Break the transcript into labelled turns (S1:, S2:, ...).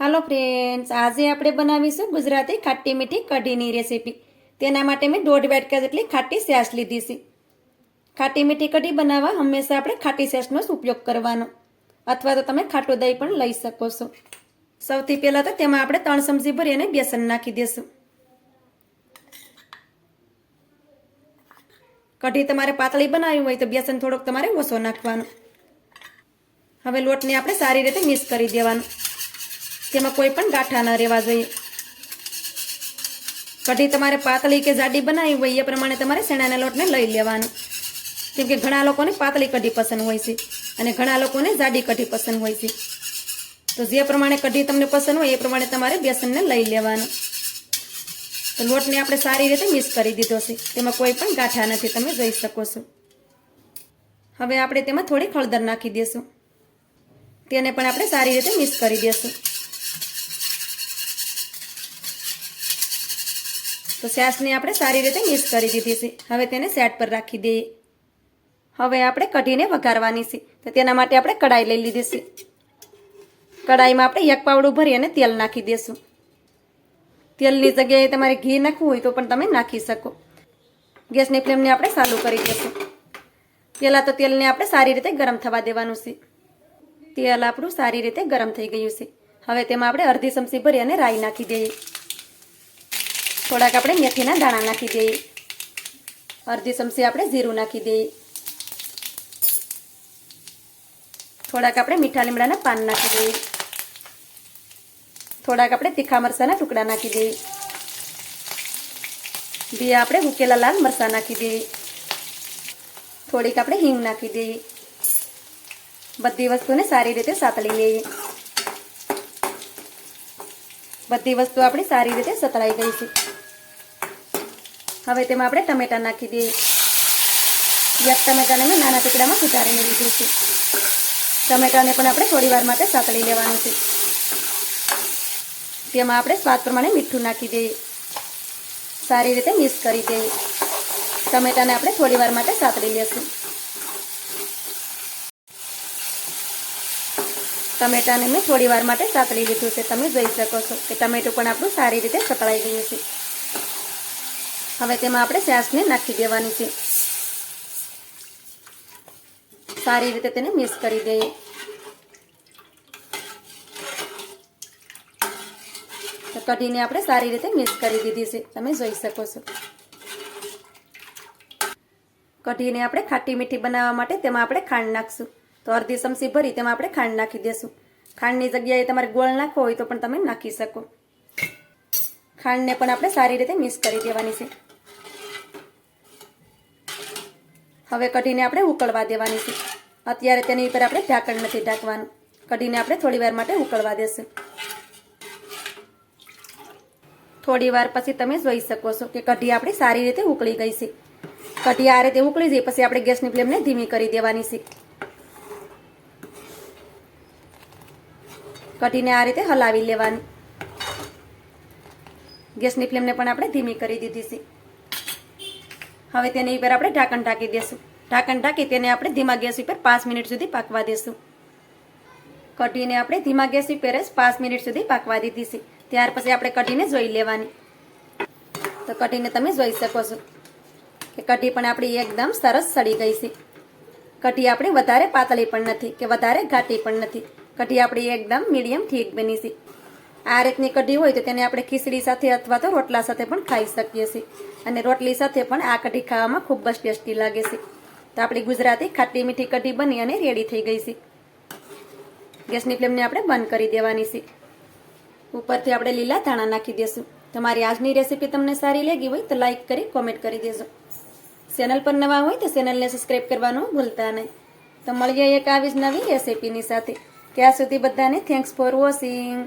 S1: હાલો friends, આજે આપણે બનાવીશું ગુજરાતી ખાટી મીઠી કઢીની રેસીપી. તેના માટે મેં 1.5 વાટકા જેટલી ખાટી છાશ લીધી છે. ખાટી મીઠી કઢી બનાવવા હંમેશા આપણે ખાટી છાશનો જ ઉપયોગ કરવાનો, અથવા તો તમે ખાટું દહીં પણ લઈ શકો છો. સૌથી પહેલાં તો તેમાં આપણે 3 ચમચી ભરી અને બેસન નાખી દઈશું. કઢી તમારે પાતળી બનાવવી હોય તો બેસન થોડોક તમારે ઓછો નાખવાનો. હવે લોટને આપણે સારી રીતે મિક્સ કરી દેવાનો. તેમાં કોઈ પણ ગાંઠા ન રહેવા જોઈએ. કઢી તમારે પાતળી કે જાડી બનાવી હોય એ પ્રમાણે તમારે શેણાના લોટને લઈ લેવાનો. કેમ કે ઘણા લોકોને પાતળી કઢી પસંદ હોય છે અને ઘણા લોકોને જાડી કઢી પસંદ હોય છે. તો જે પ્રમાણે કઢી તમને પસંદ હોય એ પ્રમાણે તમારે બેસનને લઈ લેવાનું. તો લોટને આપણે સારી રીતે મિક્સ કરી દીધો છે. તેમાં કોઈ પણ ગાંઠા નથી, તમે જોઈ શકો છો. હવે આપણે તેમાં થોડી હળદર નાખી દઈશું. તેને પણ આપણે સારી રીતે મિક્સ કરી દઈશું. તો છાશને આપણે સારી રીતે મિક્સ કરી દીધી છે. હવે તેને સાઈડ પર રાખી દઈએ. હવે આપણે કઢીને વઘારવાની છે. તો તેના માટે આપણે કઢાઈ લઈ લીધી છે. કઢાઈમાં આપણે 1 પાવડું ભરી અને તેલ નાખી દઈશું. તેલની જગ્યાએ તમારે ઘી નાખવું હોય તો પણ તમે નાખી શકો. ગેસની ફ્લેમને આપણે ચાલુ કરી દઈશું. પહેલાં તો તેલને આપણે સારી રીતે ગરમ થવા દેવાનું છે. તેલ આપણું સારી રીતે ગરમ થઈ ગયું છે. હવે તેમાં આપણે અડધી ચમચી ભરી અને રાઈ નાખી દઈએ. થોડાક આપણે મેથીના દાણા નાખી દઈએ. અડધી ચમચી આપણે જીરું નાખી દઈએ. થોડાક આપણે મીઠા લીમડાના પાન નાખી દઈએ. થોડાક આપણે તીખા મરચાંના ટુકડા નાખી દઈએ. બે આપણે ઉકેલા લાલ મરચાં નાખી દઈએ. થોડીક આપણે હિંગ નાખી દઈએ. બધી વસ્તુને સારી રીતે સાતળી લઈએ. બધી વસ્તુ આપણી સારી રીતે સતળાઈ ગઈ છે. હવે તેમાં આપણે ટમેટા નાખી દઈએ. 1 ટમેટાને મેં નાના ટુકડામાં સુધારીને લીધું છે. ટમેટાને પણ આપણે થોડી વાર માટે સાતળી લેવાનું છે. તેમાં આપણે સ્વાદ પ્રમાણે મીઠું નાખી દઈએ. સારી રીતે મિક્સ કરી દઈએ. ટમેટાને આપણે થોડી વાર માટે સાતળી લેશું. ટમેટાને મેં થોડી વાર માટે સાતળી લીધું છે. તમે જોઈ શકો છો કે ટમેટું પણ આપણું સારી રીતે સતળાઈ ગયું છે. હવે તેમાં આપણે છાશને નાખી દેવાની છે. સારી રીતે તેને મિક્સ કરી દઈએ. તો કઢીને આપણે સારી રીતે મિક્સ કરી દીધી છે. તમે જોઈ શકો છો. કઢીને આપણે ખાટી મીઠી બનાવવા માટે તેમાં આપણે ખાંડ નાખશું. તો અડધી ચમચી ભરી તેમાં આપણે ખાંડ નાખી દઈશું. ખાંડની જગ્યાએ તમારે ગોળ નાખવો હોય તો પણ તમે નાખી શકો. ખાંડને પણ આપણે સારી રીતે મિક્સ કરી દેવાની છે. હવે કઢીને આપણે ઉકળવા દેવાની છે. અત્યારે તેની ઉપર આપણે ઢાંકણ નથી ઢાંકવાનું. કઢીને આપણે થોડી વાર માટે ઉકળવા દેશું. થોડી વાર પછી તમે જોઈ શકો છો કે કઢી આપણી સારી રીતે ઉકળી ગઈ છે. કઢી આ રીતે ઉકળી જાય પછી આપણે ગેસની ફ્લેમને ધીમી કરી દેવાની છે. કઢીને આ રીતે હલાવી લેવાની. ગેસની ફ્લેમને પણ આપણે ધીમી કરી દીધી છે. હવે તેની ઉપર આપણે ઢાંકણ ઢાંકી દેશું. ઢાંકણ ઢાંકી તેને આપણે ધીમા ગેસ ઉપર 5 મિનિટ સુધી પાકવા દેશું. કઢીને આપણે ધીમા ગેસ ઉપર જ 5 મિનિટ સુધી પાકવા દીધી છે. ત્યાર પછી આપણે કઢીને જોઈ લેવાની. તો કઢીને તમે જોઈ શકો છો કે કઢી પણ આપણી એકદમ સરસ સડી ગઈ છે. કઢી આપણી વધારે પાતળી પણ નથી કે વધારે ઘાટી પણ નથી. કઢી આપણી એકદમ મીડિયમ ઠીક બની છે. આ રીતની કઢી હોય તો તેને આપણે ખીચડી સાથે અથવા તો રોટલા સાથે પણ ખાઈ શકીએ છીએ. અને રોટલી સાથે પણ આ કઢી ખાવામાં ખૂબ જ ટેસ્ટી લાગે છે. તો આપણી ગુજરાતી ખાટી મીઠી કઢી બની અને રેડી થઈ ગઈ છે. ગેસની ફ્લેમને આપણે બંધ કરી દેવાની છે. ઉપરથી આપણે લીલા ધાણા નાખી દઈશું. તમારી આજની રેસીપી તમને સારી લાગી હોય તો લાઈક કરી કોમેન્ટ કરી દેજો. ચેનલ પર નવા હોય તો ચેનલને સબસ્ક્રાઈબ કરવાનું ભૂલતા નહીં. તો મળીએ એક આવી જ નવી રેસીપીની સાથે. ત્યાં સુધી બધાને થેન્ક્સ ફોર વોચિંગ.